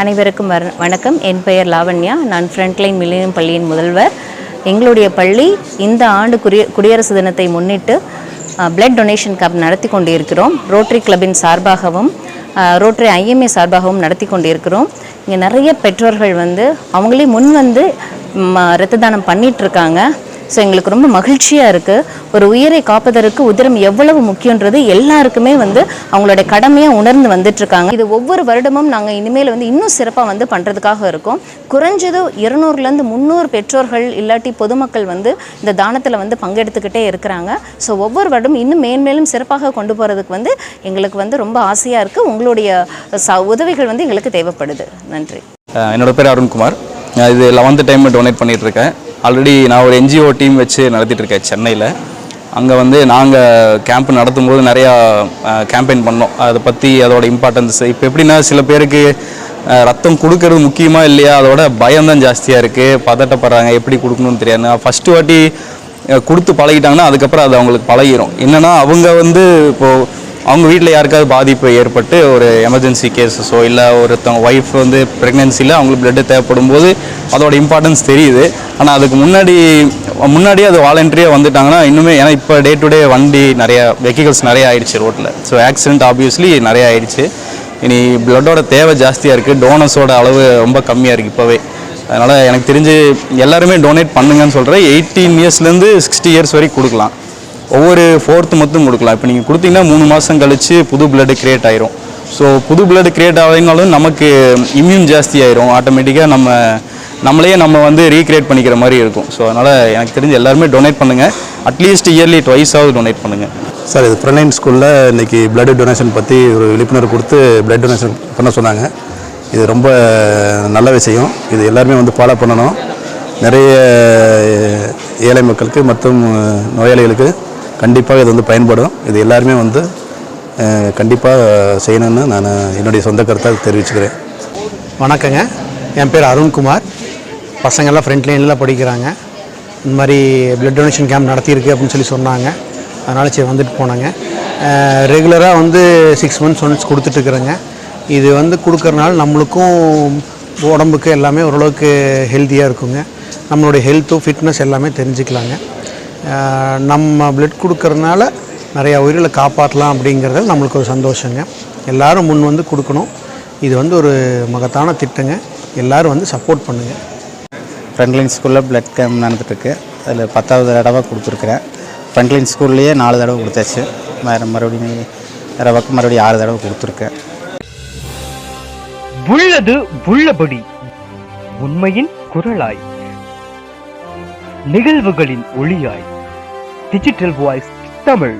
அனைவருக்கும் வணக்கம். என் பெயர் லாவண்யா. நான் ஃப்ரண்ட்லைன் மில்லினியம் பள்ளியின் முதல்வர். எங்களுடைய பள்ளி இந்த ஆண்டு குடியரசு தினத்தை முன்னிட்டு பிளட் டொனேஷன் கேம்ப் நடத்தி கொண்டிருக்கிறோம். ரோட்டரி கிளப்பின் சார்பாகவும் ரோட்டரி ஐஎம்ஏ சார்பாகவும் நடத்தி கொண்டிருக்கிறோம். இங்கே நிறைய பெற்றோர்கள் அவங்களே முன் இரத்த தானம் பண்ணிகிட்ருக்காங்க. ஸோ எங்களுக்கு ரொம்ப மகிழ்ச்சியாக இருக்குது. ஒரு உயிரை காப்பதற்கு உதிரம் எவ்வளவு முக்கியன்றது எல்லாருக்குமே அவங்களோட கடமையாக உணர்ந்து வந்துட்டுருக்காங்க. இது ஒவ்வொரு வருடமும் நாங்கள் இனிமேல் இன்னும் சிறப்பாக பண்ணுறதுக்காக இருக்கோம். குறைஞ்சது 200லேருந்து 300 பெற்றோர்கள் இல்லாட்டி பொதுமக்கள் இந்த தானத்தில் பங்கெடுத்துக்கிட்டே இருக்கிறாங்க. ஸோ ஒவ்வொரு வருடம் இன்னும் மேன்மேலும் சிறப்பாக கொண்டு போகிறதுக்கு எங்களுக்கு ரொம்ப ஆசையாக இருக்குது. உங்களுடைய உதவிகள் எங்களுக்கு தேவைப்படுது. நன்றி. என்னோட பேர் அருண்குமார். இது 11th டைம் டொனேட் பண்ணிகிட்ருக்கேன். ஆல்ரெடி நான் ஒரு என்ஜிஓ டீம் வச்சு நடத்திட்டுருக்கேன் சென்னையில். அங்கே நாங்கள் கேம்ப் நடத்தும்போது நிறையா கேம்பெயின் பண்ணோம். அதை பற்றி அதோட இம்பார்ட்டன்ஸ். இப்போ எப்படின்னா சில பேருக்கு ரத்தம் கொடுக்கறது முக்கியமாக இல்லையா, அதோட பயம்தான் ஜாஸ்தியாக இருக்குது. பதட்டப்படுறாங்க, எப்படி கொடுக்கணும்னு தெரியாது. ஃபஸ்ட்டு வாட்டி கொடுத்து பழகிட்டாங்கன்னா அதுக்கப்புறம் அது அவங்களுக்கு பழகிடும். என்னென்னா அவங்க இப்போது அவங்க வீட்டில் யாருக்காவது பாதிப்பு ஏற்பட்டு ஒரு எமர்ஜென்சி கேஸஸோ இல்லை ஒருத்தவங்க ஒய்ஃப் ப்ரெக்னென்சியில் அவங்களுக்கு பிளட்டு தேவைப்படும் போது அதோட இம்பார்ட்டன்ஸ் தெரியுது. ஆனால் அதுக்கு முன்னாடியே அது வாலண்டரியாக வந்துட்டாங்கன்னா இன்னுமே, ஏன்னா இப்போ டே டு டே வண்டி நிறையா வெஹிக்கல்ஸ் நிறையா ஆயிடுச்சு ரோட்டில். ஸோ ஆக்சிடென்ட் ஆப்வியஸ்லி நிறையா ஆயிடுச்சு. இனி பிளட்டோட தேவை ஜாஸ்தியாக இருக்குது. டோனர்ஸோட அளவு ரொம்ப கம்மியாக இருக்குது இப்போவே. அதனால் எனக்கு தெரிஞ்சு எல்லாருமே டொனேட் பண்ணுங்கன்னு சொல்கிறேன். 18 இயர்ஸ்லேருந்து 60 இயர்ஸ் வரைக்கும் கொடுக்கலாம். ஒவ்வொரு 4th மட்டும் கொடுக்கலாம். இப்போ நீங்கள் கொடுத்தீங்கன்னா 3 மாதம் கழித்து புது பிளட்டு க்ரியேட் ஆயிரும். ஸோ புது பிளட் க்ரியேட் ஆகினாலும் நமக்கு இம்யூன் ஜாஸ்தி ஆயிரும். ஆட்டோமேட்டிக்காக நம்மளையே ரீக்ரியேட் பண்ணிக்கிற மாதிரி இருக்கும். ஸோ அதனால் எனக்கு தெரிஞ்சு எல்லாருமே டொனேட் பண்ணுங்கள். அட்லீஸ்ட் இயர்லி 2 டொனேட் பண்ணுங்கள். சார், இது ஃப்ரண்ட்லைன் ஸ்கூலில் இன்றைக்கி பிளட் டொனேஷன் பற்றி ஒரு விழிப்புணர்வு கொடுத்து பிளட் டொனேஷன் பண்ண சொன்னாங்க. இது ரொம்ப நல்ல விஷயம். இது எல்லாருமே ஃபாலோ பண்ணணும். நிறைய ஏழை மக்களுக்கு மற்றும் நோயாளிகளுக்கு கண்டிப்பாக இது பயன்படும். இது எல்லாருமே கண்டிப்பாக செய்யணும்னு நான் என்னுடைய சொந்த கருத்தாக தெரிவிச்சுக்கிறேன். வணக்கங்க. என் பேர் அருண்குமார். பசங்கள்லாம் ஃப்ரண்ட் லைனில் படிக்கிறாங்க. இந்த மாதிரி பிளட் டொனேஷன் கேம்ப் நடத்தியிருக்கு அப்படின்னு சொல்லி சொன்னாங்க. அதனால் சரி வந்துட்டு போனாங்க. ரெகுலராக 6 months ஒன்ஸ் கொடுத்துட்ருக்குறேங்க. இது கொடுக்கறனால நம்மளுக்கும் உடம்புக்கு எல்லாமே ஓரளவுக்கு ஹெல்த்தியாக இருக்குங்க. நம்மளுடைய ஹெல்த்தும் ஃபிட்னஸ் எல்லாமே தெரிஞ்சுக்கலாங்க. நம்ம பிளட் கொடுக்கறதுனால நிறையா உயிர்களை காப்பாற்றலாம் அப்படிங்கிறது நம்மளுக்கு ஒரு சந்தோஷங்க. எல்லோரும் முன் கொடுக்கணும். இது ஒரு மகத்தான திட்டங்க. எல்லோரும் சப்போர்ட் பண்ணுங்கள். ஃப்ரண்ட்லைன் ஸ்கூலில் பிளட் கேம்ப் நடந்துட்டுருக்கு. அதில் 10வது தடவை கொடுத்துருக்குறேன். ஃப்ரண்ட்லைன் ஸ்கூல்லையே 4 தடவை கொடுத்தாச்சு. மறுபடியும் 6 தடவை கொடுத்துருக்கேன். உள்ளது உள்ளபடி, உண்மையின் குரலாய், நிகழ்வுகளின் ஒளியாய், டிஜிட்டல் வாய்ஸ் தமிழ்.